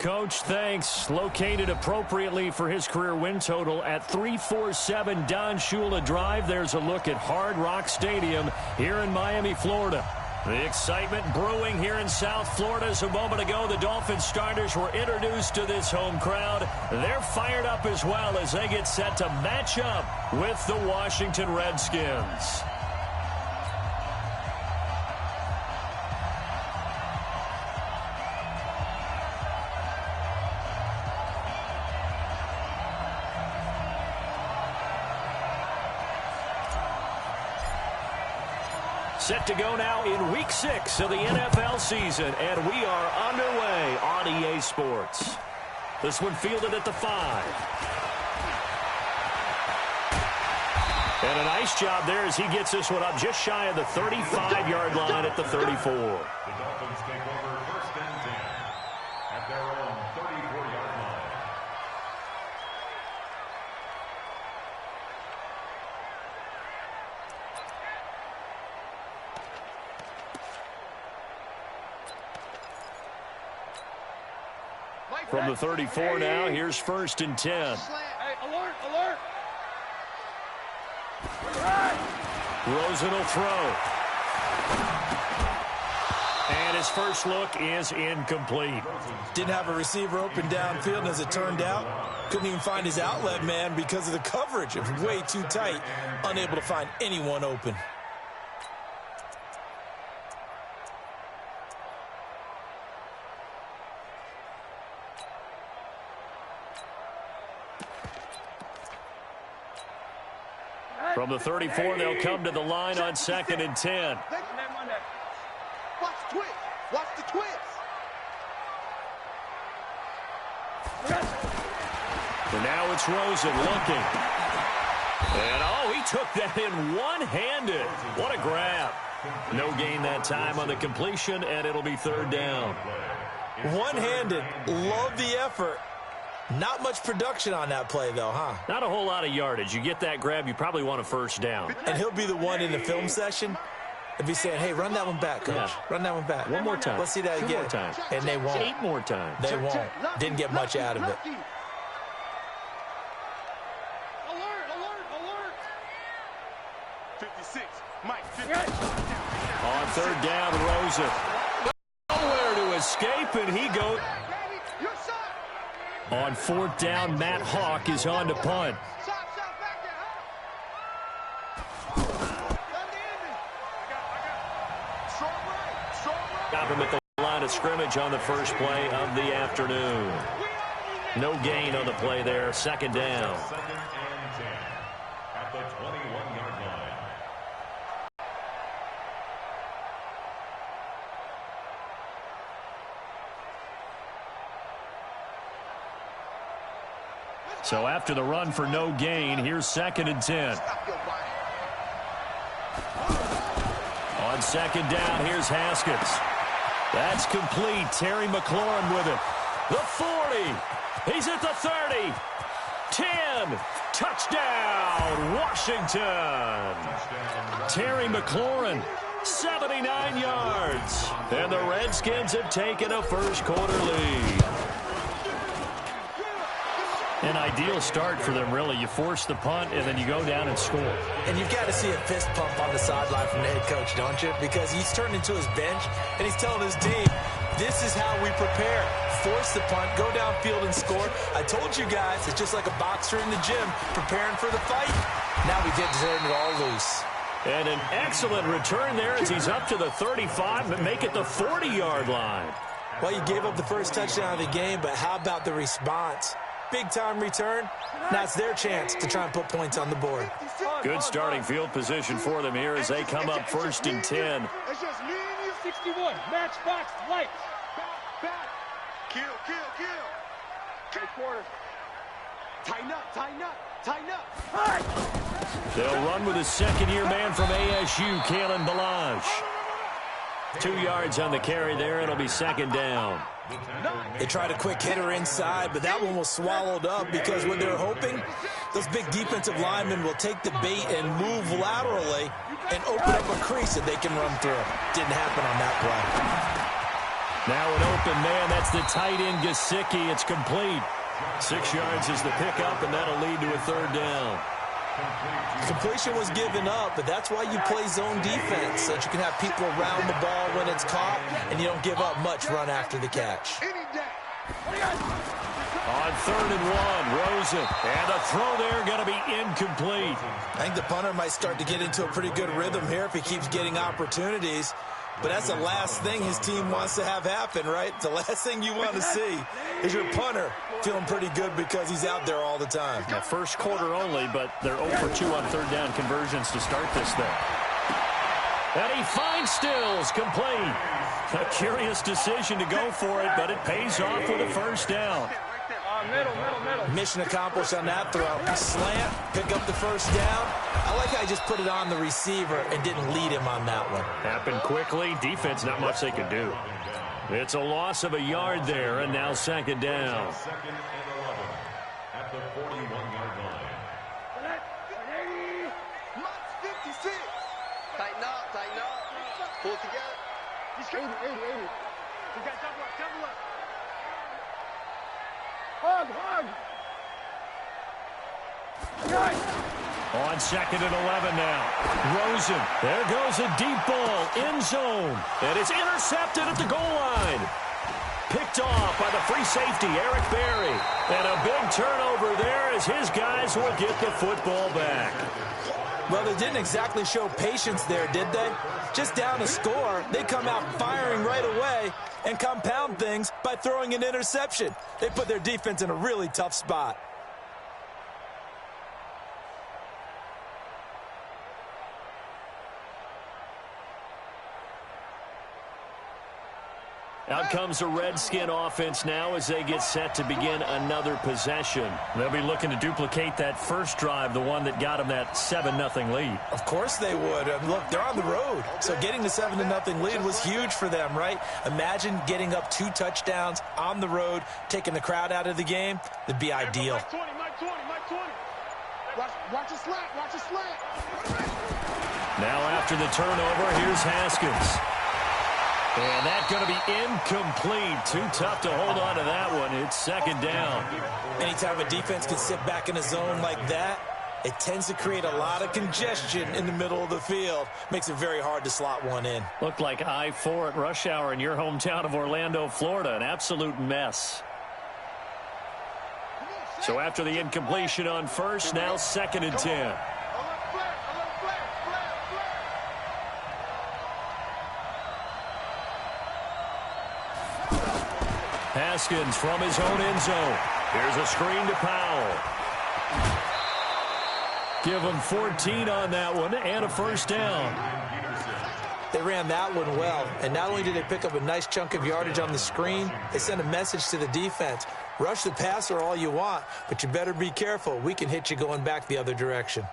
Coach, thanks. Located appropriately for his career win total at 347 Don Shula Drive. There's a look at Hard Rock Stadium here in Miami, Florida. The excitement brewing here in South Florida. As a moment ago, the Dolphins starters were introduced to this home crowd. They're fired up as well as they get set to match up with the Washington Redskins. Set to go now in Week 6 of the NFL season, and we are underway on EA Sports. This one fielded at the 5. And a nice job there as he gets this one up just shy of the 35-yard line at the 34. The Dolphins take over 1st and 10 at their own 34-yard line. From the 34 now, here's 1st and 10. Hey, alert, alert. Rosen will throw. And his first look is incomplete. Didn't have a receiver open downfield, and as it turned out, couldn't even find his outlet man because of the coverage. It was way too tight, unable to find anyone open. From the 34, they'll come to the line on 2nd and 10. Watch the twist. Watch the twist. And now it's Rosen looking. And, oh, he took that in one-handed. What a grab. No gain that time on the completion, and it'll be 3rd down. One-handed. Love the effort. Not much production on that play, though, huh? Not a whole lot of yardage. You get that grab, you probably want a 1st down. And he'll be the one in the film session and be saying, hey, run that one back, Coach. Yeah. Run that one back. One more time. Let's see that 2 again. more times. And they won't. 8 more times. They won't. Didn't get much out of it. Alert, alert, alert. 56. Mike, 50. On 3rd down, Rosen. Nowhere to escape, and he goes. On 4th down, Matt Hawk is on to punt. Got him at the line of scrimmage on the first play of the afternoon. No gain on the play there. 2nd down. 2nd and 10 at the 21-yard line. So after the run for no gain, here's 2nd and 10. On 2nd down, here's Haskins. That's complete. Terry McLaurin with it. The 40. He's at the 30. 10. Touchdown, Washington. Terry McLaurin, 79 yards. And the Redskins have taken a first-quarter lead. An ideal start for them, really. You force the punt, and then you go down and score. And you've got to see a fist pump on the sideline from the head coach, don't you? Because he's turned into his bench, and he's telling his team, this is how we prepare. Force the punt, go downfield and score. I told you guys, it's just like a boxer in the gym preparing for the fight. Now we get to turn it all loose. And an excellent return there as he's up to the 35, but make it the 40-yard line. Well, you gave up the first touchdown of the game, but how about the response? Big-time return. Now it's their chance to try and put points on the board. Good starting field position for them here as they come up 1st and 10. It's just me and you, 61. Matchbox lights. Back. Kill. Hey, quarter. Tighten up. They'll run with a second-year man from ASU, Kalen Ballage. 2 yards on the carry there. It'll be 2nd down. They tried a quick hitter inside, but that one was swallowed up because what they're hoping, those big defensive linemen will take the bait and move laterally and open up a crease that they can run through. Didn't happen on that play. Now an open man. That's the tight end, Gesicki. It's complete. 6 yards is the pickup, and that'll lead to a third down. Completion was given up, but that's why you play zone defense, so that you can have people around the ball when it's caught, and you don't give up much run after the catch. On 3rd and 1, Rosen. And a throw there going to be incomplete. I think the punter might start to get into a pretty good rhythm here if he keeps getting opportunities. But that's the last thing his team wants to have happen, right? The last thing you want to see is your punter feeling pretty good because he's out there all the time. Now, first quarter only, but they're 0 for 2 on 3rd down conversions to start this thing. And he finds Stills, complete. A curious decision to go for it, but it pays off with a first down. Middle. Mission accomplished on that throw. Slant, pick up the first down. I like how he just put it on the receiver and didn't lead him on that one. Happened quickly. Defense, not much they could do. It's a loss of a yard there, and now 2nd down. 2nd and 11 at the 41-yard line. 56. Tighten up. Pull together. He's 80. You got double up. Hug. Good. On 2nd and 11 now. Rosen. There goes a deep ball. End zone. And it's intercepted at the goal line. Picked off by the free safety, Eric Berry. And a big turnover there as his guys will get the football back. Well, they didn't exactly show patience there, did they? Just down a score, they come out firing right away and compound things by throwing an interception. They put their defense in a really tough spot. Out comes the Redskin offense now as they get set to begin another possession. They'll be looking to duplicate that first drive, the one that got them that 7-0 lead. Of course they would. Look, they're on the road. So getting the 7-0 lead was huge for them, right? Imagine getting up 2 touchdowns on the road, taking the crowd out of the game. That'd be ideal. Mike 20. Watch a slant. Now after the turnover, here's Haskins. And that's going to be incomplete. Too tough to hold on to that one. It's 2nd down. Anytime a defense can sit back in a zone like that, it tends to create a lot of congestion in the middle of the field. Makes it very hard to slot one in. Looked like I-4 at rush hour in your hometown of Orlando, Florida. An absolute mess. So after the incompletion on first, now 2nd and 10. Haskins from his own end zone. Here's a screen to Powell. Give him 14 on that one and a first down. They ran that one well, and not only did they pick up a nice chunk of yardage on the screen, they sent a message to the defense. Rush the passer all you want, but you better be careful. We can hit you going back the other direction.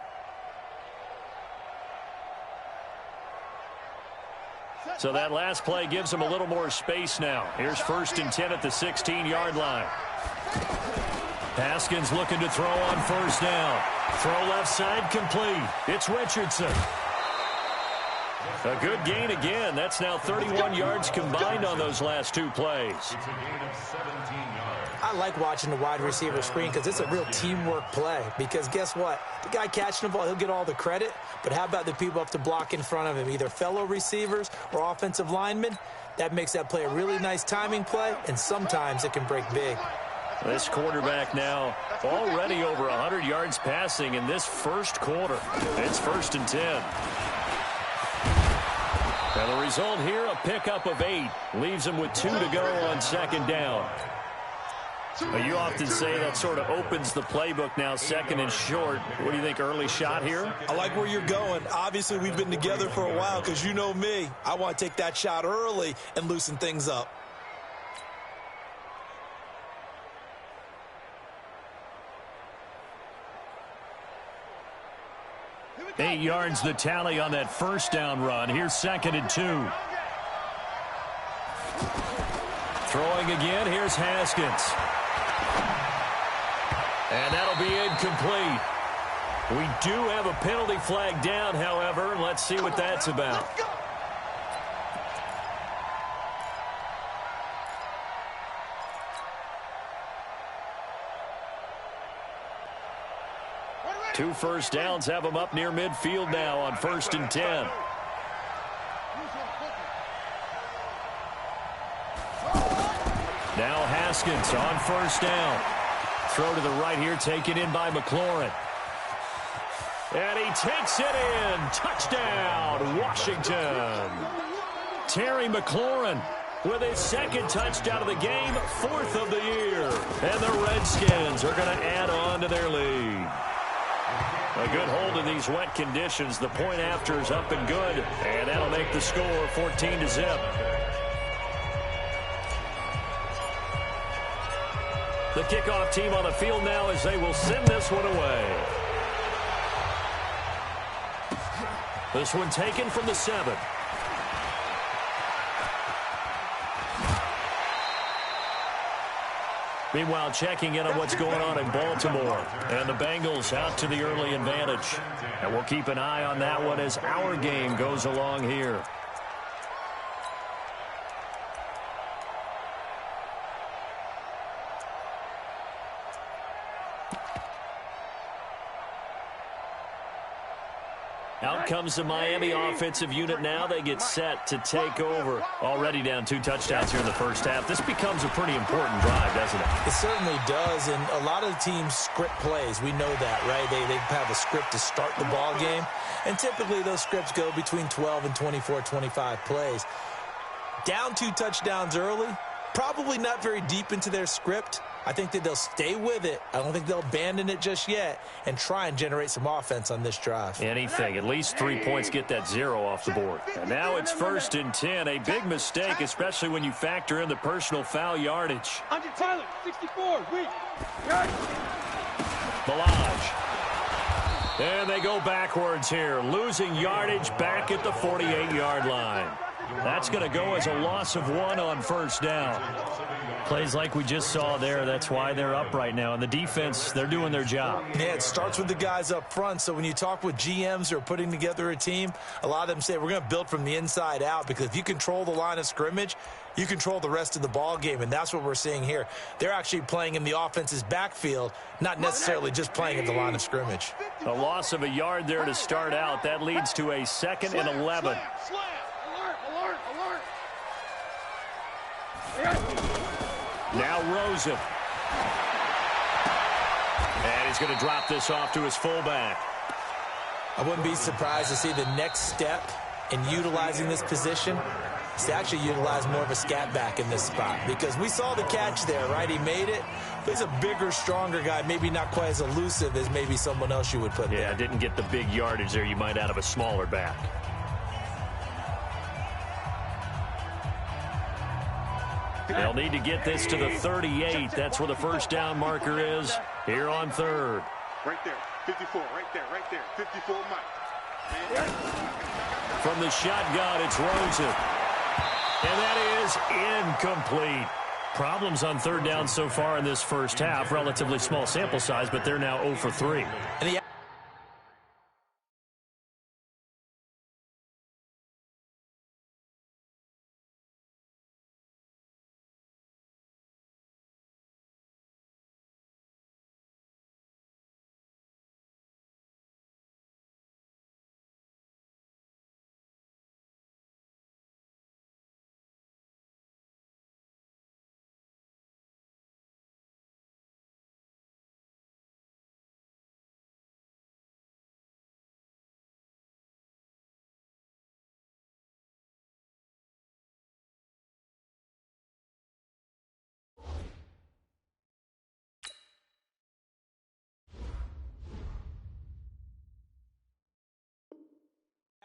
So that last play gives them a little more space now. Here's 1st and 10 at the 16-yard line. Haskins looking to throw on 1st down. Throw left side complete. It's Richardson. A good gain again. That's now 31 yards combined on those last 2 plays. It's a gain of 17 yards. I like watching the wide receiver screen because it's a real teamwork play. Because guess what? The guy catching the ball, he'll get all the credit. But how about the people up to block in front of him, either fellow receivers or offensive linemen? That makes that play a really nice timing play, and sometimes it can break big. This quarterback now already over 100 yards passing in this first quarter. It's 1st and 10. And the result here, a pickup of 8. Leaves him with 2 to go on 2nd down. You often say that sort of opens the playbook now, 2nd and short. What do you think, early shot here? I like where you're going. Obviously, we've been together for a while because you know me. I want to take that shot early and loosen things up. 8 yards the tally on that first down run. Here's 2nd and 2. Throwing again, here's Haskins. And that'll be incomplete. We do have a penalty flag down, however. Let's see what that's about. 2 first downs have them up near midfield now on 1st and 10. Now Haskins on 1st down. Throw to the right here, taken in by McLaurin. And he takes it in. Touchdown, Washington. Terry McLaurin with his 2nd touchdown of the game, 4th of the year. And the Redskins are going to add on to their lead. A good hold in these wet conditions. The point after is up and good. And that'll make the score 14-0. The kickoff team on the field now as they will send this one away. This one taken from the 7. Meanwhile, checking in on what's going on in Baltimore. And the Bengals out to the early advantage. And we'll keep an eye on that one as our game goes along here. Out comes the Miami offensive unit now. They get set to take over. Already down 2 touchdowns here in the first half. This becomes a pretty important drive, doesn't it? It certainly does, and a lot of the teams script plays. We know that, right? They have a script to start the ball game, and typically those scripts go between 12 and 24, 25 plays. Down 2 touchdowns early, probably not very deep into their script. I think that they'll stay with it. I don't think they'll abandon it just yet and try and generate some offense on this drive. Anything. At least 3 points get that 0 off the board. And now it's 1st and 10. A big mistake, especially when you factor in the personal foul yardage. Under Tyler, 64, weak. Balaj. And they go backwards here. Losing yardage back at the 48-yard line. That's going to go as a loss of 1 on 1st down. Plays like we just saw there. That's why they're up right now. And the defense, they're doing their job. Yeah, it starts with the guys up front. So when you talk with GMs who are putting together a team, a lot of them say we're going to build from the inside out, because if you control the line of scrimmage, you control the rest of the ball game, and that's what we're seeing here. They're actually playing in the offense's backfield, not necessarily just playing at the line of scrimmage. A loss of a yard there to start out. That leads to a 2nd and 11. Now Rosen. And he's going to drop this off to his fullback. I wouldn't be surprised to see the next step in utilizing this position is to actually utilize more of a scat back in this spot, because we saw the catch there, right? He made it. But he's a bigger, stronger guy, maybe not quite as elusive as maybe someone else you would put there. Yeah, didn't get the big yardage there you might out of a smaller back. They'll need to get this to the 38. That's where the 1st down marker is here on 3rd. Right there, 54, right there, 54 Mike. From the shotgun, it's Rosen. And that is incomplete. Problems on 3rd down so far in this first half. Relatively small sample size, but they're now 0 for 3. And the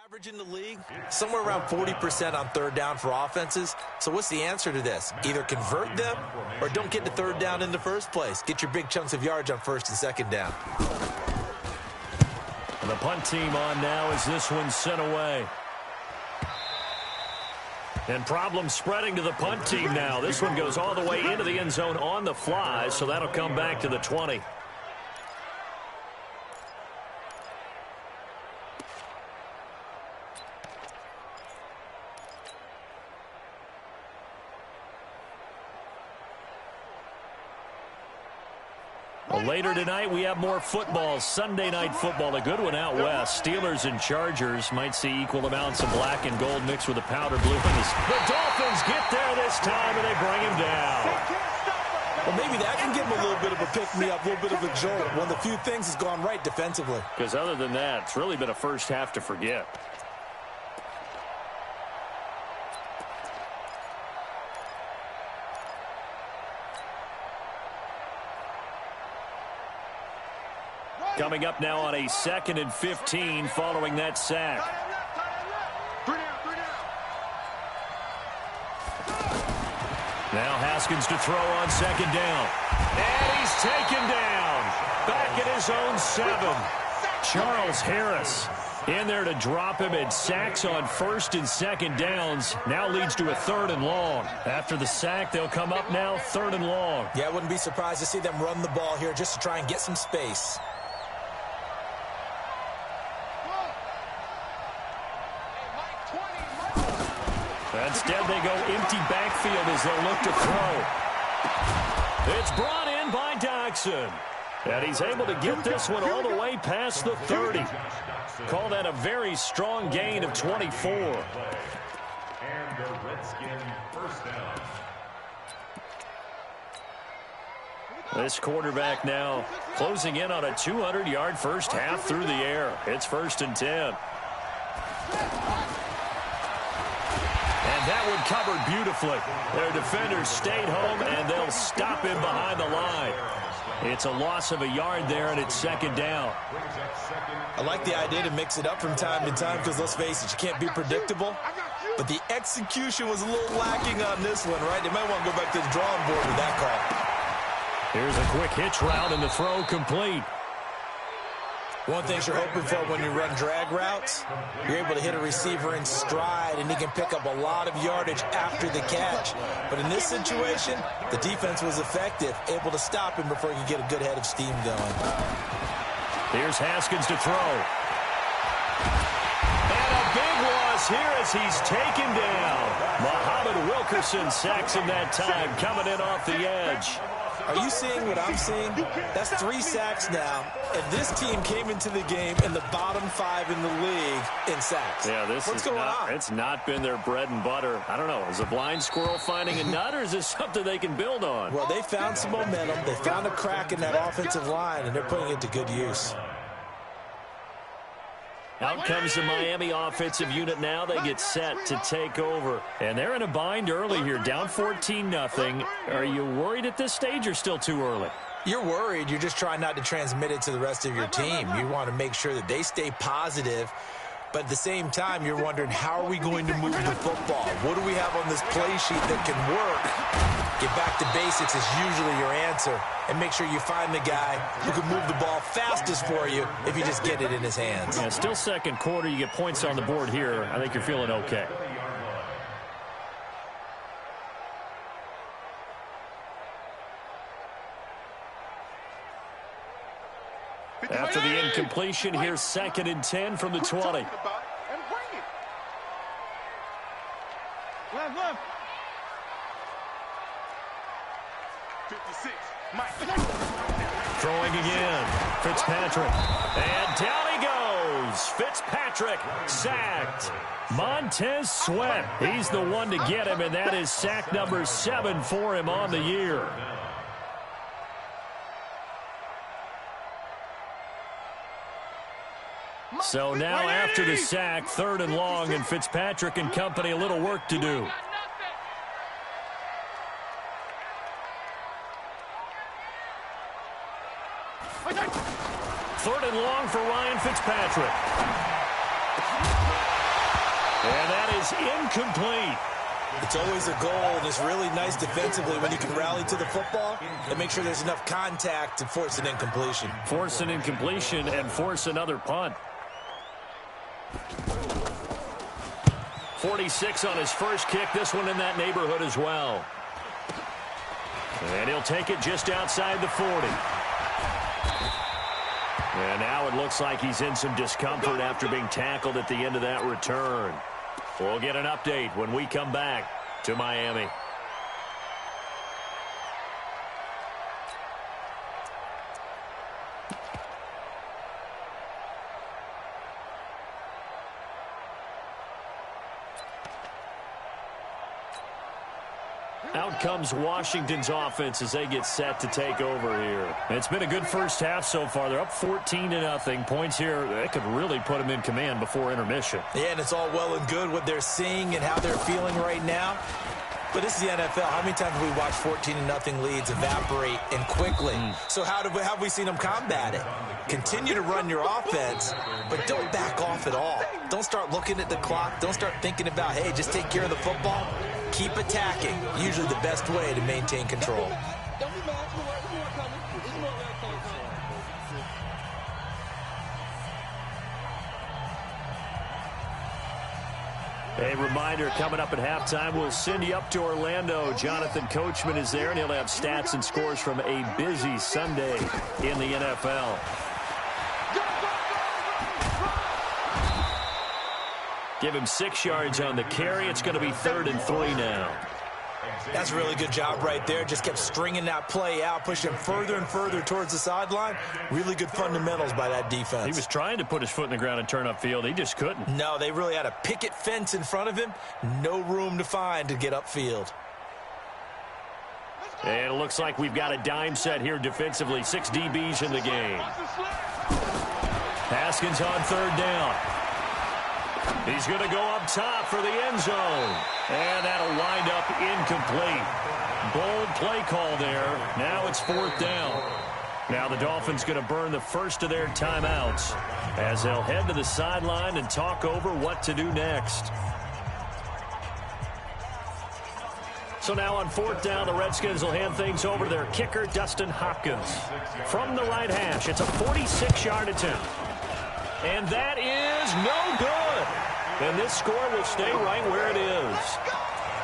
average in the league, somewhere around 40% on 3rd down for offenses. So what's the answer to this? Either convert them or don't get to 3rd down in the first place. Get your big chunks of yards on 1st and 2nd down. And the punt team on now as this one's sent away. And problems spreading to the punt team now. This one goes all the way into the end zone on the fly, so that'll come back to the 20. Well, later tonight, we have more football. Sunday night football, a good one out west. Steelers and Chargers might see equal amounts of black and gold mixed with a powder blue. The Dolphins get there this time, and they bring him down. Well, maybe that can give him a little bit of a pick-me-up, a little bit of a jolt. One of the few things has gone right defensively. Because other than that, it's really been a first half to forget. Coming up now on a 2nd and 15 following that sack. Now Haskins to throw on 2nd down. And he's taken down. Back at his own 7. Charles Harris in there to drop him, and sacks on 1st and 2nd downs. Now leads to a 3rd and long. After the sack, they'll come up now 3rd and long. Yeah, I wouldn't be surprised to see them run the ball here just to try and get some space. Instead, they go empty backfield as they'll look to throw. It's brought in by Doxson. And he's able to get this one all the way past the 30. Call that a very strong gain of 24. And the Redskin first down. This quarterback now closing in on a 200-yard first half through the air. It's 1st and 10. And that one covered beautifully. Their defenders stayed home, and they'll stop him behind the line. It's a loss of a yard there, and it's 2nd down. I like the idea to mix it up from time to time because, let's face it, you can't be predictable. But the execution was a little lacking on this one, right? They might want to go back to the drawing board with that call. Here's a quick hitch route, and the throw complete. One thing you're hoping for when you run drag routes, you're able to hit a receiver in stride, and he can pick up a lot of yardage after the catch. But in this situation, the defense was effective, able to stop him before he could get a good head of steam going. Here's Haskins to throw. And a big loss here as he's taken down. Muhammad Wilkerson sacks him that time, coming in off the edge. Are you seeing what I'm seeing? That's 3 sacks now, and this team came into the game in the bottom 5 in the league in sacks. Yeah, what's going on? It's not been their bread and butter. I don't know. Is a blind squirrel finding a nut, or is this something they can build on? Well, they found some momentum. They found a crack in that offensive line, and they're putting it to good use. Out comes the Miami offensive unit now. They get set to take over. And they're in a bind early here, down 14-0. Are you worried at this stage or still too early? You're worried. You're just trying not to transmit it to the rest of your team. You want to make sure that they stay positive. But at the same time, you're wondering, how are we going to move the football? What do we have on this play sheet that can work? Get back to basics is usually your answer. And make sure you find the guy who can move the ball fastest for you if you just get it in his hands. Yeah, still 2nd quarter. You get points on the board here. I think you're feeling okay. After the incompletion, here's 2nd and 10 from the 20. Throwing again. Fitzpatrick. And down he goes. Fitzpatrick sacked. Montez Sweat. He's the one to get him, and that is sack number 7 for him on the year. So now after the sack, 3rd and long, and Fitzpatrick and company a little work to do. Third and long for Ryan Fitzpatrick. And that is incomplete. It's always a goal, and it's really nice defensively when you can rally to the football and make sure there's enough contact to force an incompletion. Force an incompletion and force another punt. 46 on his first kick. This one in that neighborhood as well. And he'll take it just outside the 40. And now it looks like he's in some discomfort after being tackled at the end of that return. We'll get an update when we come back to Miami. Out comes Washington's offense as they get set to take over here. It's been a good first half so far. They're up 14-0. Points here, that could really put them in command before intermission. Yeah, and it's all well and good what they're seeing and how they're feeling right now. But this is the NFL. How many times have we watched 14-0 leads evaporate and quickly? So how have we seen them combat it? Continue to run your offense, but don't back off at all. Don't start looking at the clock. Don't start thinking about, hey, just take care of the football. Keep attacking. Usually the best way to maintain control. A reminder, coming up at halftime, we'll send you up to Orlando. Jonathan Coachman is there, and he'll have stats and scores from a busy Sunday in the NFL. Give him 6 yards on the carry. It's going to be 3rd and 3 now. That's a really good job right there. Just kept stringing that play out, pushing him further and further towards the sideline. Really good fundamentals by that defense. He was trying to put his foot in the ground and turn upfield. He just couldn't. No, they really had a picket fence in front of him. No room to find to get upfield. And it looks like we've got a dime set here defensively. 6 DBs in the game. Haskins on 3rd down. He's going to go up top for the end zone. And that'll wind up incomplete. Bold play call there. Now it's 4th down. Now the Dolphins going to burn the first of their timeouts as they'll head to the sideline and talk over what to do next. So now on 4th down, the Redskins will hand things over to their kicker, Dustin Hopkins. From the right hash, it's a 46-yard attempt. And that is no good. And this score will stay right where it is.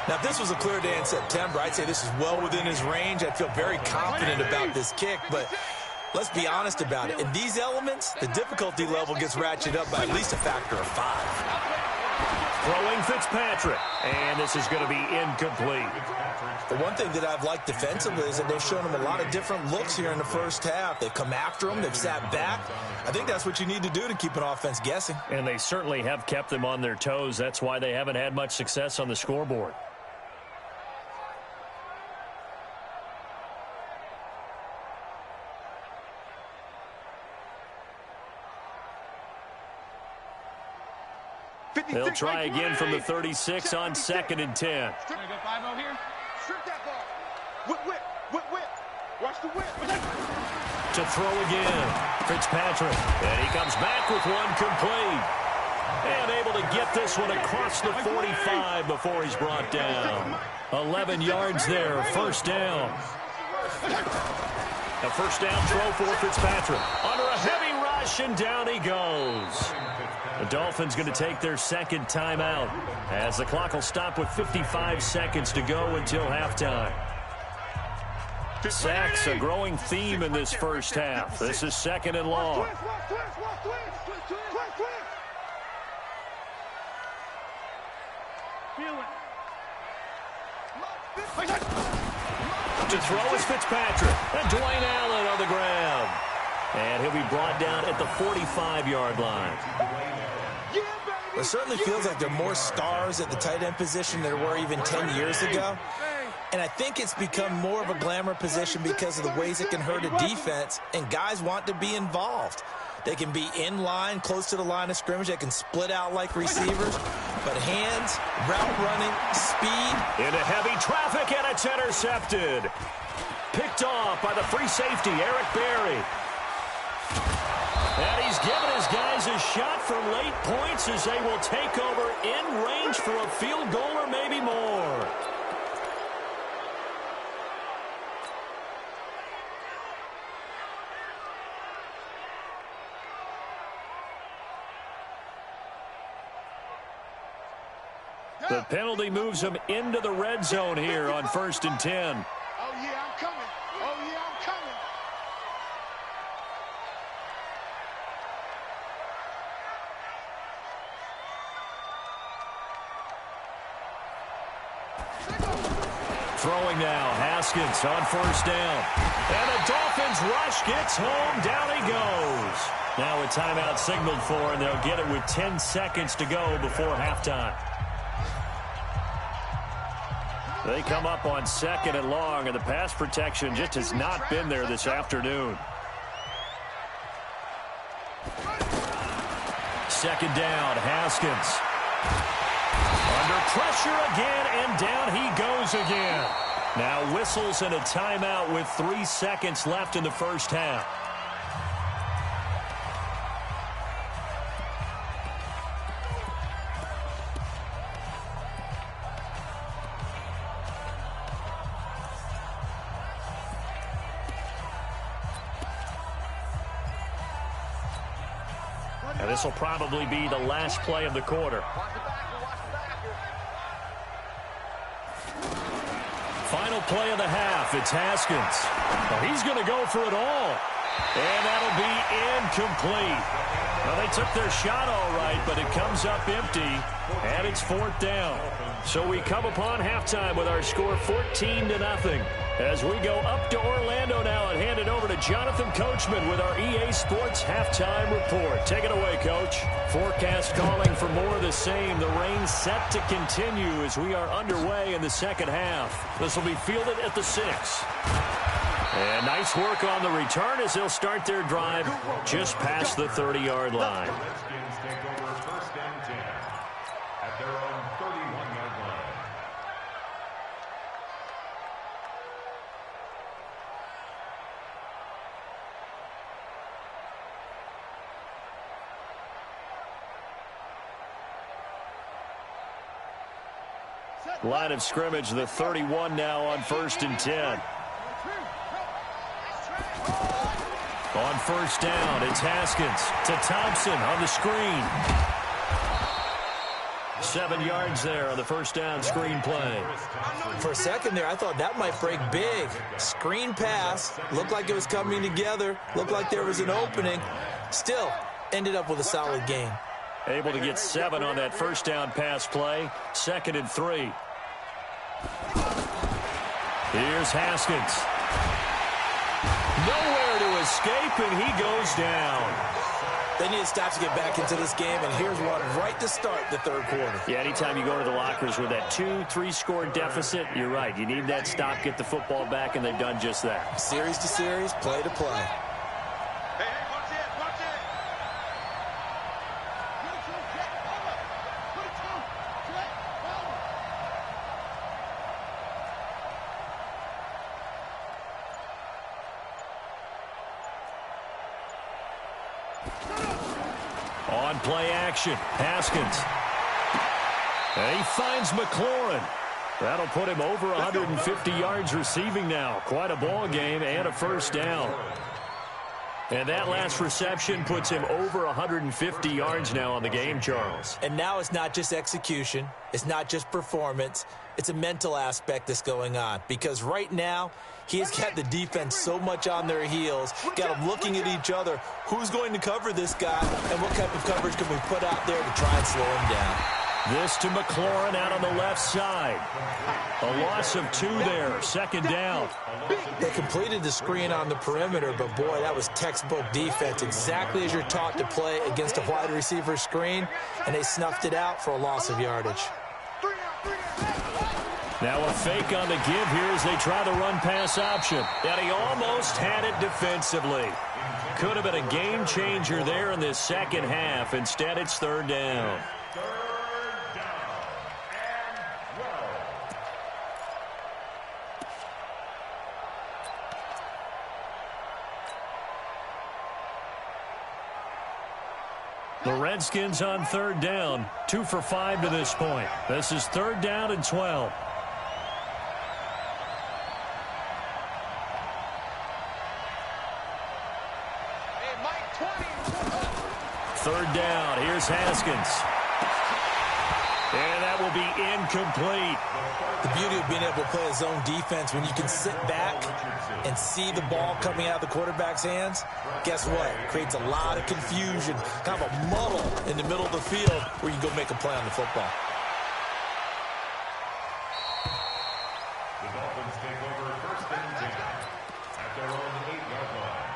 Now, if this was a clear day in September, I'd say this is well within his range. I'd feel very confident about this kick, but let's be honest about it. In these elements, the difficulty level gets ratcheted up by at least a factor of 5. Throwing Fitzpatrick, and this is going to be incomplete. The one thing that I've liked defensively is that they've shown him a lot of different looks here in the first half. They've come after him. They've sat back. I think that's what you need to do to keep an offense guessing. And they certainly have kept them on their toes. That's why they haven't had much success on the scoreboard. They'll try again from the 36 on 2nd and 10. Strip that ball. Whip. Watch the whip. To throw again. Fitzpatrick. And he comes back with one complete. And able to get this one across the 45 before he's brought down. 11 yards there. 1st down. A 1st down throw for Fitzpatrick. Under a heavy rush, and down he goes. The Dolphins going to take their 2nd timeout as the clock will stop with 55 seconds to go until halftime. Sacks, a growing theme in this first half. This is 2nd and long. To throw is Fitzpatrick. And Dwayne Allen on the ground. And he'll be brought down at the 45-yard line. It certainly feels like there are more stars at the tight end position than there were even 10 years ago. And I think it's become more of a glamour position because of the ways it can hurt a defense, and guys want to be involved. They can be in line, close to the line of scrimmage. They can split out like receivers. But hands, route running, speed. Into heavy traffic, and it's intercepted. Picked off by the free safety, Eric Berry. And he's given his guys a shot for late points as they will take over in range for a field goal or maybe more. The penalty moves him into the red zone here on 1st and 10. Oh, yeah, I'm coming. Oh, yeah, I'm coming. Throwing now, Haskins on 1st down. And the Dolphins rush, gets home, down he goes. Now a timeout signaled for, and they'll get it with 10 seconds to go before halftime. They come up on 2nd and long, and the pass protection just has not been there this afternoon. 2nd down, Haskins. Under pressure again, and down he goes again. Now whistles and a timeout with 3 seconds left in the first half. And this will probably be the last play of the quarter. Final play of the half. It's Haskins. Well, he's going to go for it all. And that'll be incomplete. Well, they took their shot all right, but it comes up empty, and it's 4th down. So we come upon halftime with our score 14-0. As we go up to Orlando now and hand it over to Jonathan Coachman with our EA Sports Halftime Report. Take it away, Coach. Forecast calling for more of the same. The rain set to continue as we are underway in the second half. This will be fielded at the 6. And nice work on the return as they'll start their drive just past the 30-yard line. Redskins take over 1st and 10 at their own 31-yard line. Line of scrimmage, the 31 now on 1st and 10. On 1st down, it's Haskins to Thompson on the screen. 7 yards there on the 1st down screen play. For a second there, I thought that might break big. Screen pass, looked like it was coming together, looked like there was an opening. Still, ended up with a solid gain. Able to get 7 on that 1st down pass play. 2nd and 3. Here's Haskins. Nowhere to escape, and he goes down. They need to stop to get back into this game, and here's one right to start the 3rd quarter. Yeah, anytime you go to the lockers with that 2-3 score deficit, you're right. You need that stop, get the football back, and they've done just that. Series to series, play to play. On play action, Haskins. And he finds McLaurin. That'll put him over 150 yards receiving now. Quite a ball game and a 1st down. And that last reception puts him over 150 yards now on the game, Charles. And now it's not just execution. It's not just performance. It's a mental aspect that's going on. Because right now, he has got the defense so much on their heels, got them looking at each other. Who's going to cover this guy, and what type of coverage can we put out there to try and slow him down? This to McLaurin out on the left side. A loss of 2 there, 2nd down. They completed the screen on the perimeter, but boy, that was textbook defense. Exactly as you're taught to play against a wide receiver screen, and they snuffed it out for a loss of yardage. Now a fake on the give here as they try the run-pass option. And he almost had it defensively. Could have been a game changer there in this second half. Instead, it's 3rd down. The Redskins on 3rd down, 2 for 5 to this point. This is 3rd down and 12. Third down, here's Haskins. And that will be incomplete. The beauty of being able to play a zone defense when you can sit back and see the ball coming out of the quarterback's hands, guess what? It creates a lot of confusion, kind of a muddle in the middle of the field where you go make a play on the football. The Dolphins take over 1st and 10 at their own 8-yard line.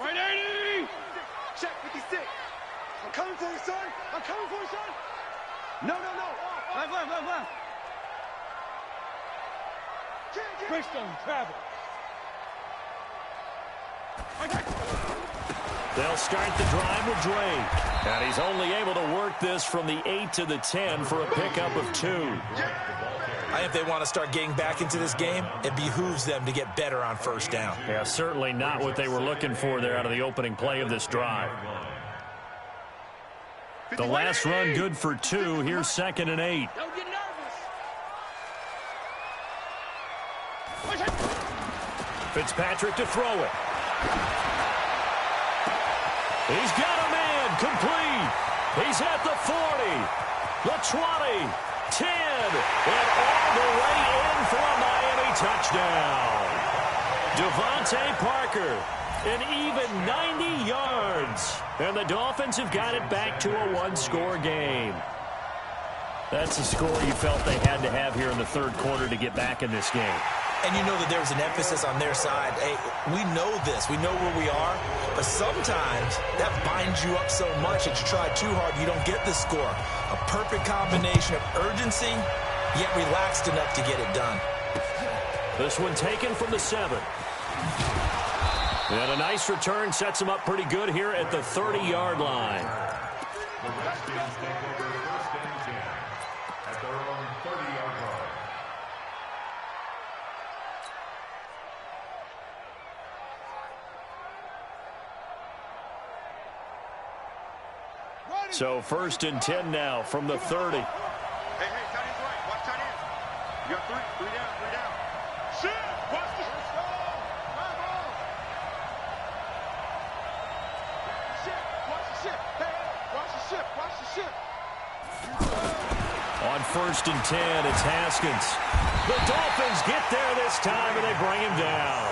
Right, 80! Check 56. I'm coming for you, son. I'm coming for you, son. No. Left. Bridgestone, travel. They'll start the drive with Drake. And he's only able to work this from the 8 to the 10 for a pickup of 2. I think if they want to start getting back into this game, it behooves them to get better on first down. Yeah, certainly not what they were looking for there out of the opening play of this drive. The last run good for 2. Here's 2nd and 8. Don't get nervous. Fitzpatrick to throw it. He's got a man complete. He's at the 40, the 20, 10, and all the way in for a Miami touchdown. Devontae Parker, an even 90 yards. And the Dolphins have got it back to a one-score game. That's a score you felt they had to have here in the third quarter to get back in this game. And you know that there's an emphasis on their side. Hey, we know this. We know where we are. But sometimes that binds you up so much that you try too hard, you don't get the score. A perfect combination of urgency, yet relaxed enough to get it done. This one taken from the 7. And a nice return sets him up pretty good here at the 30-yard line. The Redskins take over 1st and 10 at their own 30-yard line. So 1st and 10 now from the 30. Hey, tight end's right. Watch tight end. You got 3 down. Shit! Watch the ship. Watch the ship. On 1st and 10, it's Haskins. The Dolphins get there this time, and they bring him down.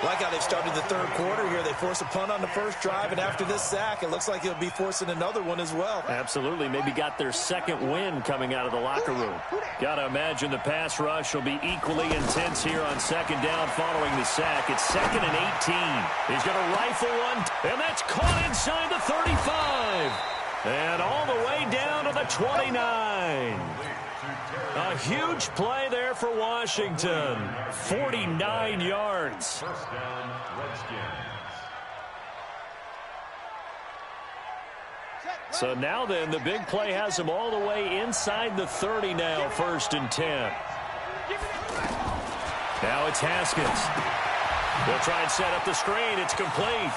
Like how they've started the third quarter here. They force a punt on the first drive, and after this sack, it looks like he'll be forcing another one as well. Absolutely. Maybe got their second win coming out of the locker room. Got to imagine the pass rush will be equally intense here on 2nd down following the sack. It's 2nd and 18. He's going to rifle one, and that's caught inside the 35. And all the way down to the 29. A huge play there for Washington. 49 yards. 1st down, Redskins. So now then, the big play has them all the way inside the 30 now, 1st and 10. Now it's Haskins. They'll try and set up the screen. It's complete.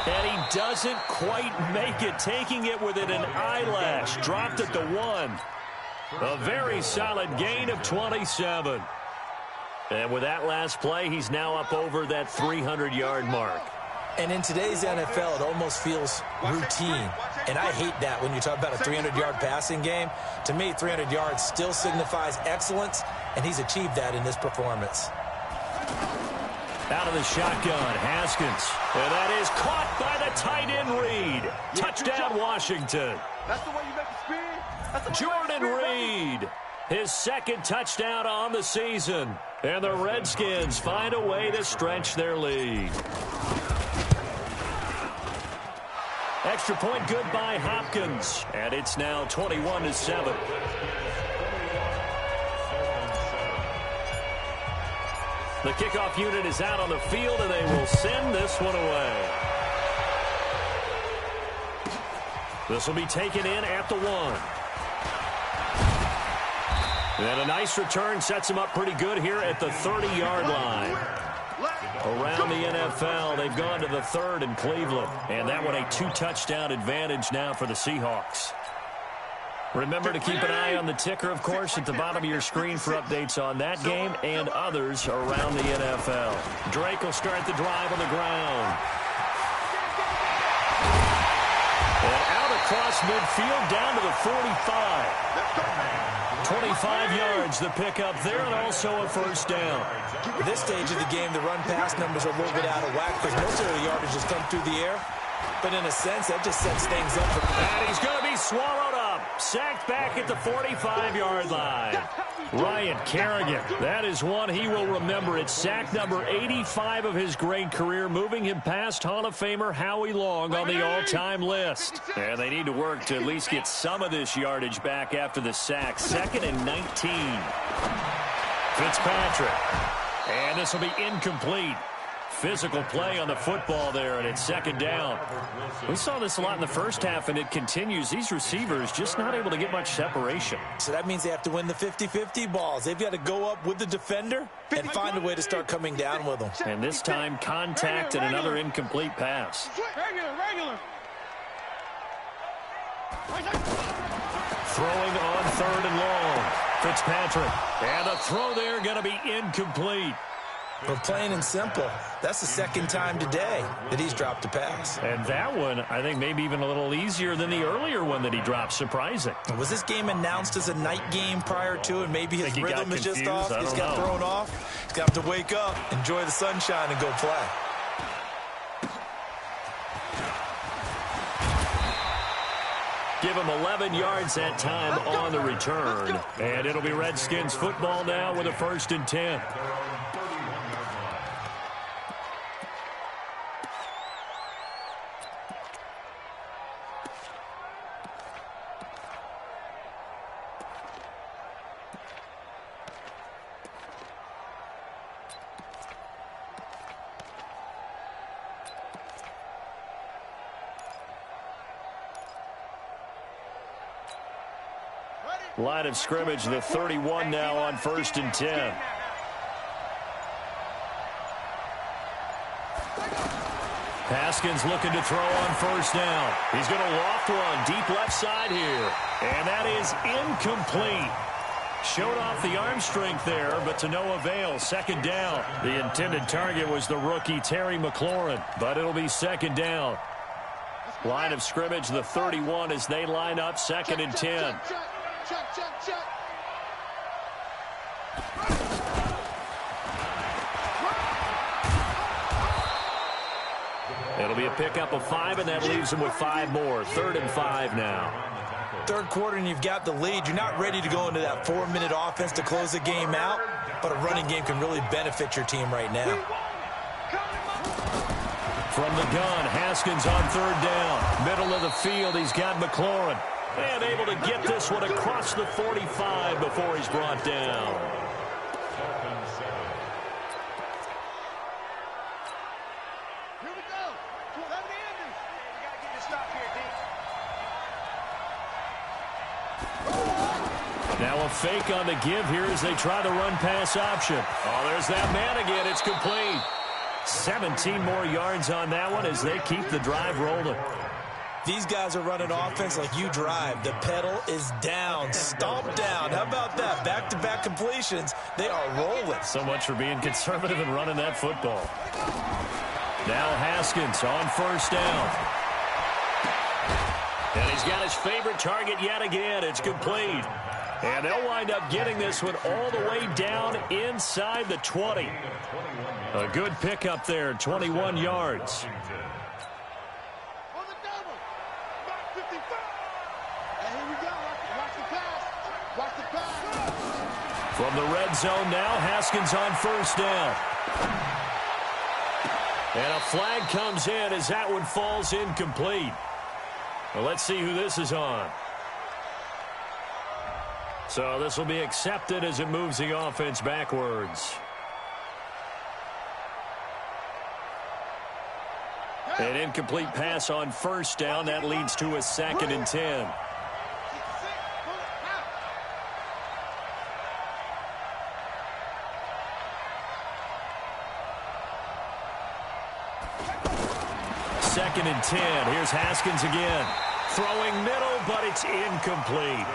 And he doesn't quite make it, taking it within an eyelash. Dropped at the 1. A very solid gain of 27. And with that last play, he's now up over that 300-yard mark. And in today's NFL, it almost feels routine. And I hate that when you talk about a 300-yard passing game. To me, 300 yards still signifies excellence, and he's achieved that in this performance. Out of the shotgun, Haskins. And that is caught by the tight end Reed. Touchdown, Washington. That's the way you make the speed. Jordan Reed, his 2nd touchdown on the season. And the Redskins find a way to stretch their lead. Extra point good by Hopkins. And it's now 21-7. The kickoff unit is out on the field, and they will send this one away. This will be taken in at the 1. And a nice return sets him up pretty good here at the 30-yard line. Around the NFL, they've gone to the 3rd in Cleveland. And that one a 2-touchdown advantage now for the Seahawks. Remember to keep an eye on the ticker, of course, at the bottom of your screen for updates on that game and others around the NFL. Drake will start the drive on the ground. And out across midfield down to the 45. 25 yards, the pickup there, and also a 1st down. At this stage of the game, the run-pass numbers are a little bit out of whack because most of the yardage has come through the air. But in a sense, that just sets things up for... And he's going to be swallowed up. Sacked back at the 45-yard line. Ryan Kerrigan, that is one he will remember. It's sack number 85 of his great career, moving him past Hall of Famer Howie Long on the all-time list. And they need to work to at least get some of this yardage back after the sack. 2nd and 19. Fitzpatrick. And this will be incomplete. Physical play on the football there, and it's 2nd down. We saw this a lot in the first half, and it continues. These receivers just not able to get much separation. So that means they have to win the 50-50 balls. They've got to go up with the defender and find a way to start coming down with them. And this time, contact and another incomplete pass. Regular. Throwing on 3rd and long. Fitzpatrick. And the throw there going to be incomplete. But plain and simple, that's the 2nd time today that he's dropped a pass. And that one, I think, maybe even a little easier than the earlier one that he dropped. Surprising. Was this game announced as a night game prior to, and maybe his rhythm is just off? He's got thrown off. He's got to wake up, enjoy the sunshine, and go play. Give him 11 yards that time on the return. And it'll be Redskins football now with a 1st and 10. Line of scrimmage, the 31 now on 1st and 10. Haskins looking to throw on 1st down. He's going to loft one deep left side here. And that is incomplete. Showed off the arm strength there, but to no avail. 2nd down. The intended target was the rookie Terry McLaurin, but it'll be 2nd down. Line of scrimmage, the 31 as they line up 2nd and 10. Check. It'll be a pickup of 5, and that leaves them with 5 more. 3rd and 5 now. 3rd quarter, and you've got the lead. You're not ready to go into that 4-minute offense to close the game out, but a running game can really benefit your team right now. From the gun, Haskins on 3rd down. Middle of the field, he's got McLaurin. And able to get this one across the 45 before he's brought down. Here we go. 7 Andrews. You got to get this stop here, D. Now a fake on the give here as they try the run-pass option. Oh, there's that man again. It's complete. 17 more yards on that one as they keep the drive rolling. These guys are running offense like you drive. The pedal is down, stomped down. How about that? Back-to-back completions. They are rolling. So much for being conservative and running that football. Now Haskins on 1st down. And he's got his favorite target yet again. It's complete. And they'll wind up getting this one all the way down inside the 20. A good pickup there, 21 yards. From the red zone now, Haskins on 1st down. And a flag comes in as that one falls incomplete. Well, let's see who this is on. So this will be accepted as it moves the offense backwards. An incomplete pass on 1st down. That leads to a 2nd and 10. Second and 10. Here's Haskins again. Throwing middle, but it's incomplete.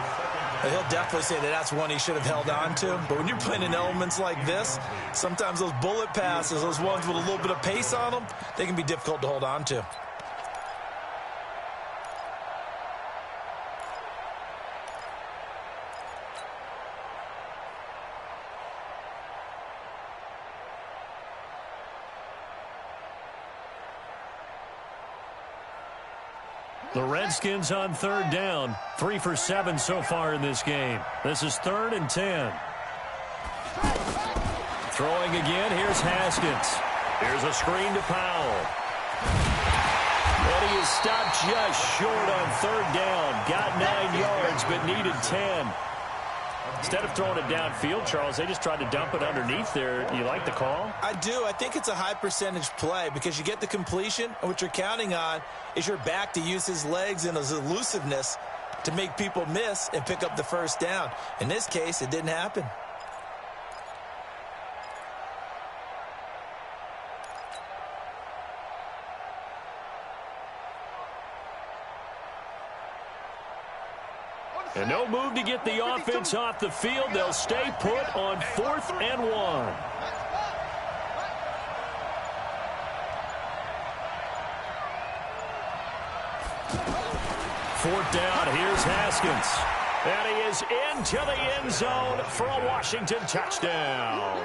He'll definitely say that that's one he should have held on to. But when you're playing in elements like this, sometimes those bullet passes, those ones with a little bit of pace on them, they can be difficult to hold on to. The Redskins on third down. 3 for 7 so far in this game. This is 3rd and 10. Throwing again. Here's Haskins. Here's a screen to Powell. And he is stopped just short on 3rd down. Got 9 yards, but needed 10. Instead of throwing it downfield, Charles, they just tried to dump it underneath there. You like the call? I do. I think it's a high percentage play because you get the completion, and what you're counting on is your back to use his legs and his elusiveness to make people miss and pick up the first down. In this case, it didn't happen. And no move to get the offense off the field. They'll stay put on 4th and 1. Fourth down. Here's Haskins. And he is into the end zone for a Washington touchdown.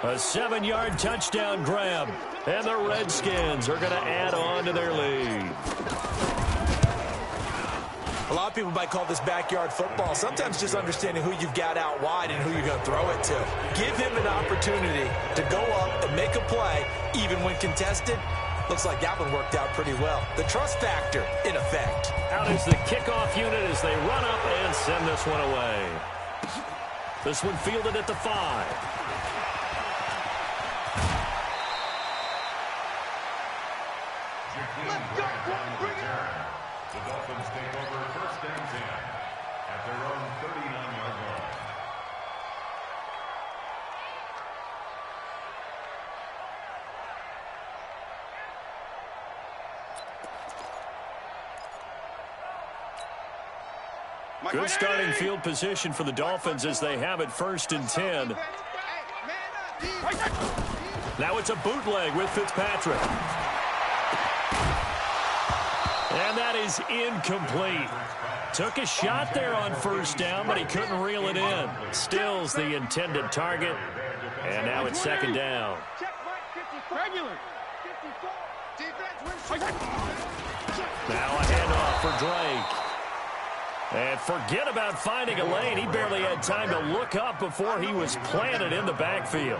A 7-yard touchdown grab. And the Redskins are going to add on to their lead. A lot of people might call this backyard football. Sometimes just understanding who you've got out wide and who you're going to throw it to. Give him an opportunity to go up and make a play, even when contested. Looks like that one worked out pretty well. The trust factor, in effect. Out is the kickoff unit as they run up and send this one away. This one fielded at the 5. The Dolphins take over 1st and 10 at their own 39-yard line. Good starting field position for the Dolphins as they have it 1st and 10. Now it's a bootleg with Fitzpatrick. And that is incomplete. Took a shot there on 1st down, but he couldn't reel it in. Still's the intended target. And now it's 2nd down. Now a handoff for Drake. And forget about finding a lane. He barely had time to look up before he was planted in the backfield.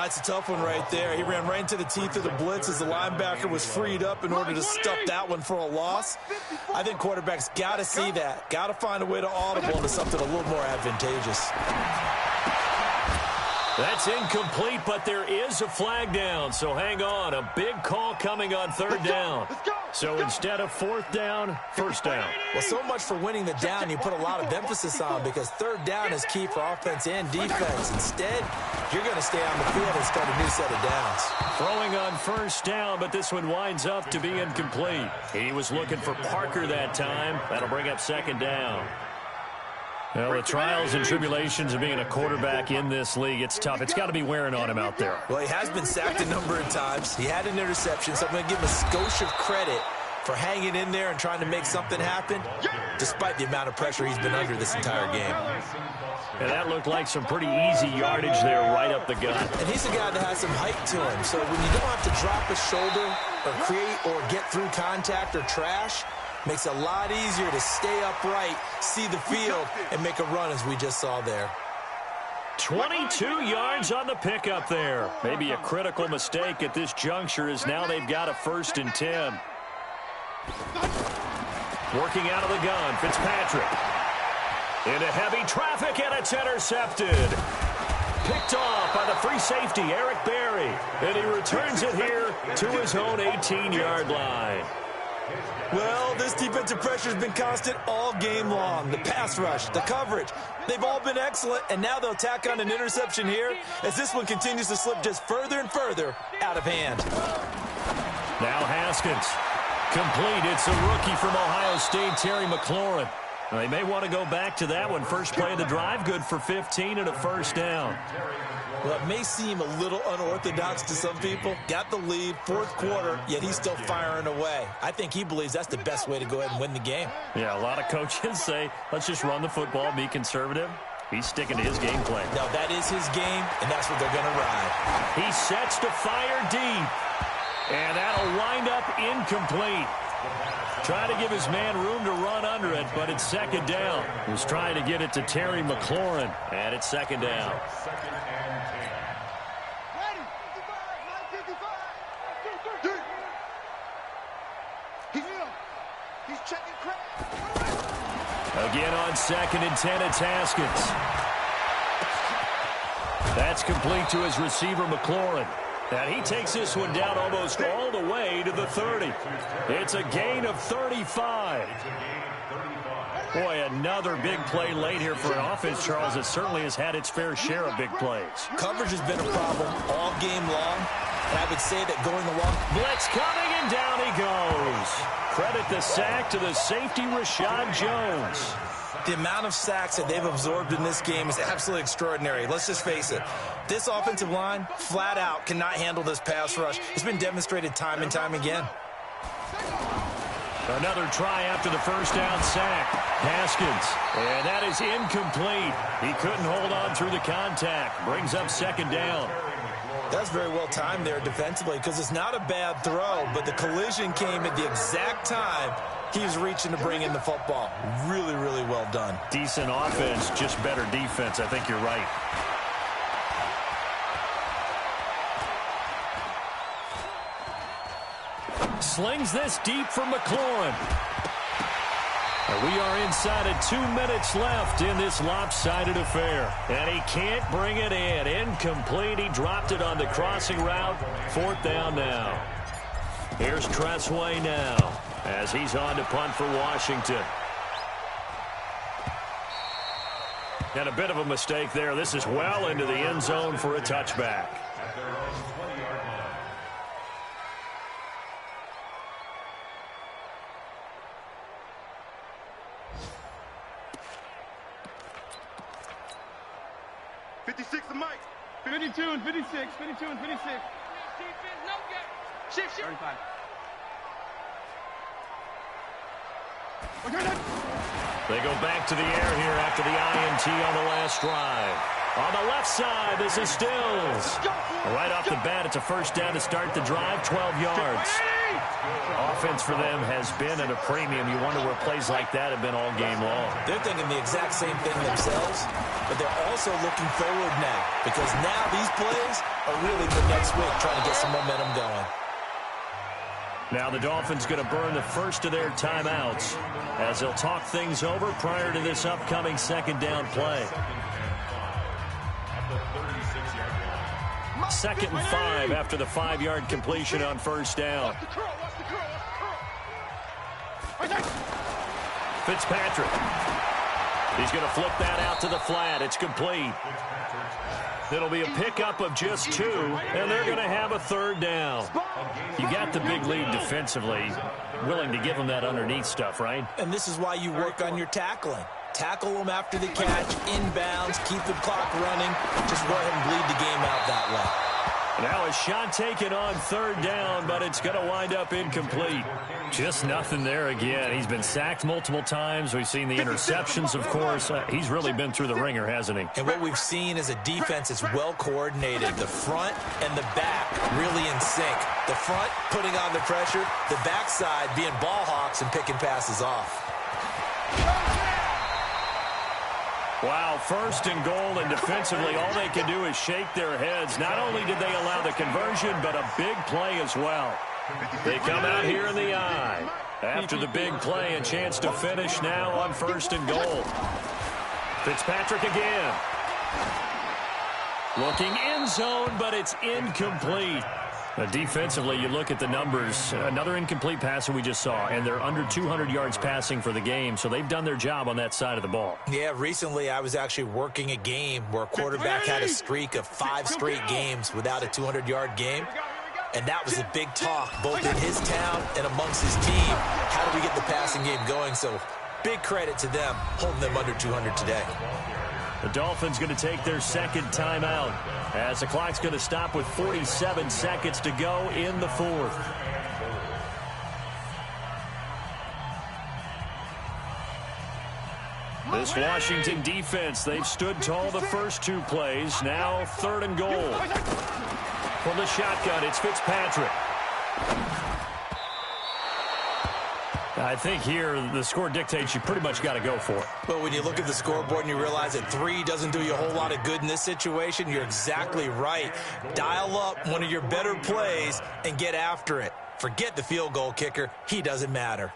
It's a tough one right there. He ran right into the teeth of the blitz as the linebacker was freed up in order to stuff that one for a loss. I think quarterbacks got to see that. Got to find a way to audible into something a little more advantageous. That's incomplete, but there is a flag down, so hang on. A big call coming on 3rd down. So instead of 4th down, 1st down. Well, so much for winning the down you put a lot of emphasis on because 3rd down is key for offense and defense. Instead, you're going to stay on the field and start a new set of downs. Throwing on 1st down, but this one winds up to be incomplete. He was looking for Parker that time. That'll bring up 2nd down. Well, the trials and tribulations of being a quarterback in this league, it's tough. It's got to be wearing on him out there. Well, he has been sacked a number of times. He had an interception, so I'm going to give him a skosh of credit for hanging in there and trying to make something happen, despite the amount of pressure he's been under this entire game. And that looked like some pretty easy yardage there right up the gut. And he's a guy that has some height to him, so when you don't have to drop a shoulder or create or get through contact or trash, makes it a lot easier to stay upright, see the field, and make a run as we just saw there. 22 yards on the pickup there. Maybe a critical mistake at this juncture as now they've got a 1st and 10. Working out of the gun, Fitzpatrick. Into heavy traffic, and it's intercepted. Picked off by the free safety, Eric Berry. And he returns it here to his own 18-yard line. Well, this defensive pressure has been constant all game long. The pass rush, the coverage, they've all been excellent, and now they'll tack on an interception here as this one continues to slip just further and further out of hand. Now Haskins. Complete. It's a rookie from Ohio State, Terry McLaurin. They may want to go back to that one. First play of the drive, good for 15 and a 1st down. Well, it may seem a little unorthodox to some people. Got the lead, 4th quarter, yet he's still firing away. I think he believes that's the best way to go ahead and win the game. Yeah, a lot of coaches say, let's just run the football, be conservative. He's sticking to his game plan. No, that is his game, and that's what they're going to ride. He sets to fire deep. And that'll wind up incomplete. Trying to give his man room to run under it, but it's second down. He was trying to get it to Terry McLaurin, and it's second down. Second and 10. Ready. 55. He's checking crack. Again on second and 10, it's Haskins. That's complete to his receiver, McLaurin. And he takes this one down almost all the way to the 30. It's a gain of 35. Boy, another big play late here for an offense, Charles, that certainly has had its fair share of big plays. Coverage has been a problem all game long. And I would say that going along. Blitz coming, and down he goes. Credit the sack to the safety, Rashad Jones. The amount of sacks that they've absorbed in this game is absolutely extraordinary. Let's just face it. This offensive line, flat out, cannot handle this pass rush. It's been demonstrated time and time again. Another try after the first down sack. Haskins, and that is incomplete. He couldn't hold on through the contact. Brings up second down. That's very well timed there defensively because it's not a bad throw, but the collision came at the exact time he was reaching to bring in the football. Really, really well done. Decent offense, just better defense. I think you're right. Slings this deep for McLaurin. And we are inside of 2 minutes left in this lopsided affair. And he can't bring it in. Incomplete. He dropped it on the crossing route. Fourth down now. Here's Tressway now as he's on to punt for Washington. And a bit of a mistake there. This is well into the end zone for a touchback. At their own 20-yard line. The Mike. 52 and 56. 52 and 56. Shift. 35. They go back to the air here after the INT on the last drive. On the left side, this is Stills. Right off the bat, it's a first down to start the drive, 12 yards. Offense for them has been at a premium. You wonder where plays like that have been all game long. They're thinking the exact same thing themselves, but they're also looking forward now because now these plays are really for next week, trying to get some momentum going. Now the Dolphins going to burn the first of their timeouts as they'll talk things over prior to this upcoming second down play. Second and 5 after the 5-yard completion on first down. Fitzpatrick. He's going to flip that out to the flat. It's complete. It'll be a pickup of just 2, and they're going to have a third down. You got the big lead defensively. Willing to give them that underneath stuff, right? And this is why you work on your tackling. Tackle them after the catch, inbounds, keep the clock running. Just go ahead and bleed the game out that way. Now a shot taken on third down, but it's going to wind up incomplete. Just nothing there again. He's been sacked multiple times. We've seen the interceptions, of course. He's really been through the ringer, hasn't he? And what we've seen is a defense that's well coordinated. The front and the back really in sync. The front putting on the pressure, the backside being ball hawks and picking passes off. Wow, first and goal, and defensively all they can do is shake their heads. Not only did they allow the conversion, but a big play as well. They come out here in the eye. After the big play, a chance to finish now on first and goal. Fitzpatrick again. Looking end zone, but it's incomplete. Defensively, you look at the numbers. Another incomplete passer we just saw, and they're under 200 yards passing for the game, so they've done their job on that side of the ball. Yeah, recently I was actually working a game where a quarterback had a streak of 5 straight games without a 200-yard game, and that was a big talk, both in his town and amongst his team. How do we get the passing game going? So big credit to them, holding them under 200 today. The Dolphins going to take their second timeout as the clock's going to stop with 47 seconds to go in the fourth. This Washington defense, they've stood tall the first 2 plays. Now third and goal. From the shotgun, it's Fitzpatrick. I think here the score dictates you pretty much got to go for it. But when you look at the scoreboard and you realize that 3 doesn't do you a whole lot of good in this situation, you're exactly right. Dial up one of your better plays and get after it. Forget the field goal kicker. He doesn't matter.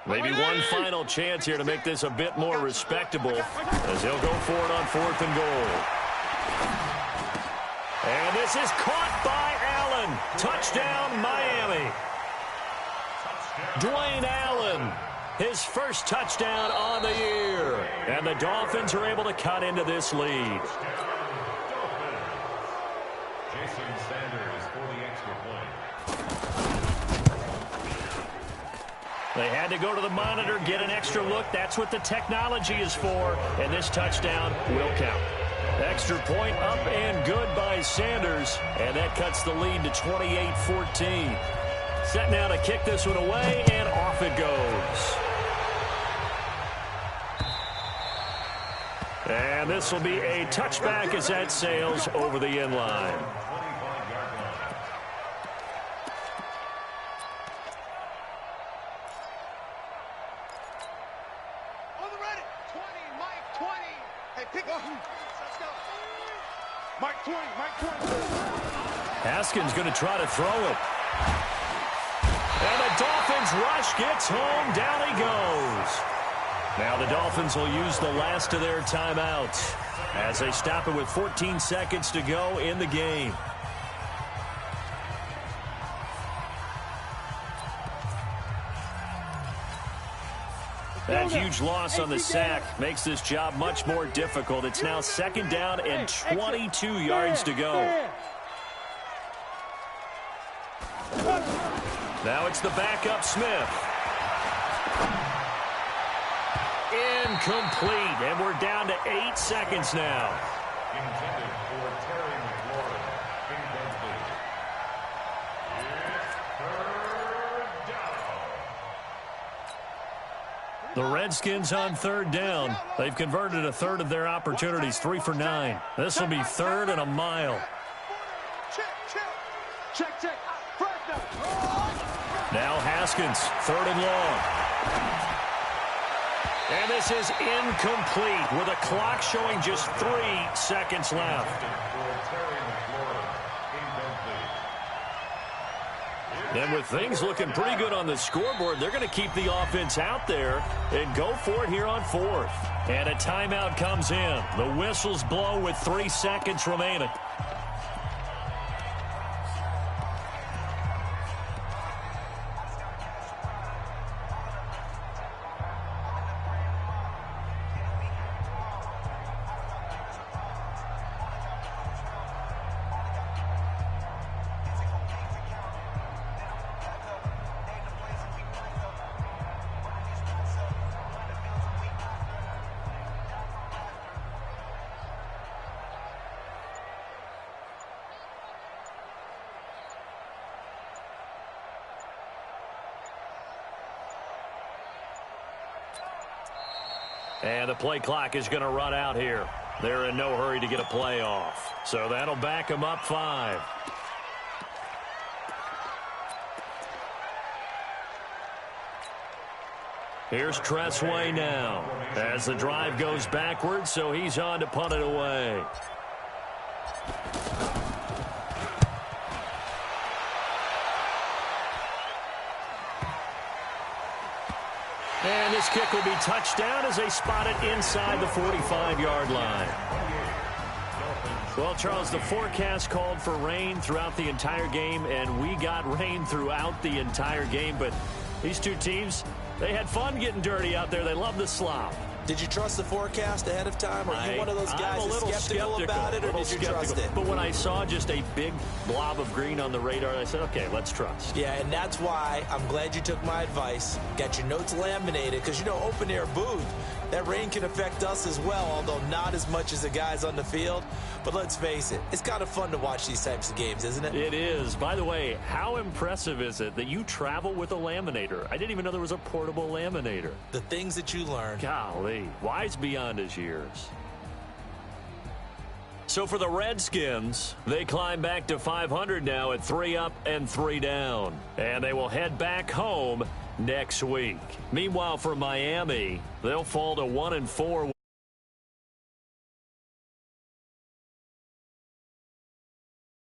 Maybe one final chance here to make this a bit more respectable as he'll go for it on 4th and goal. And this is caught by Allen. Touchdown, Miami. Dwayne Allen, his first touchdown on the year. And the Dolphins are able to cut into this lead. Jason Sanders for the extra point. They had to go to the monitor, get an extra look. That's what the technology is for. And this touchdown will count. Extra point up and good by Sanders. And that cuts the lead to 28-14. Set now to kick this one away, and off it goes. And this will be a touchback as that sails over the end line. On the ready. 20, Mike 20. Hey, pick up. Let's go. Mike 20, Mike 20. Haskins going to try to throw it. And the Dolphins rush gets home. Down he goes. Now the Dolphins will use the last of their timeouts as they stop it with 14 seconds to go in the game. That huge loss on the sack makes this job much more difficult. It's now 2nd down and 22 yards to go. Now it's the backup, Smith. Incomplete, and we're down to 8 seconds now. Intended for Terry McLaurin. Incomplete. It's 3rd down. The Redskins on 3rd down. They've converted a third of their opportunities, 3 for 9. This will be 3rd and a mile. Check. Now Haskins, 3rd and long. And this is incomplete with a clock showing just 3 seconds left. And with things looking pretty good on the scoreboard, they're going to keep the offense out there and go for it here on 4th. And a timeout comes in. The whistles blow with 3 seconds remaining. And the play clock is going to run out here. They're in no hurry to get a play off. So that'll back them up 5. Here's Tressway now as the drive goes backwards, so he's on to punt it away. And this kick will be touchdown as they spot it inside the 45-yard line. Well, Charles, the forecast called for rain throughout the entire game, and we got rain throughout the entire game. But these two teams, they had fun getting dirty out there. They love the slop. Did you trust the forecast ahead of time? Are you one of those guys that's skeptical about it, or did you trust it? But when I saw just a big blob of green on the radar, I said, okay, let's trust. Yeah, and that's why I'm glad you took my advice. Got your notes laminated, because, you know, open-air booth, that rain can affect us as well, although not as much as the guys on the field. But let's face it, it's kind of fun to watch these types of games, isn't it? It is. By the way, how impressive is it that you travel with a laminator? I didn't even know there was a portable laminator. The things that you learn. Golly, wise beyond his years. So for the Redskins, they climb back to 500 now at 3 up and 3 down. And they will head back home next week. Meanwhile, for Miami, they'll fall to 1-4.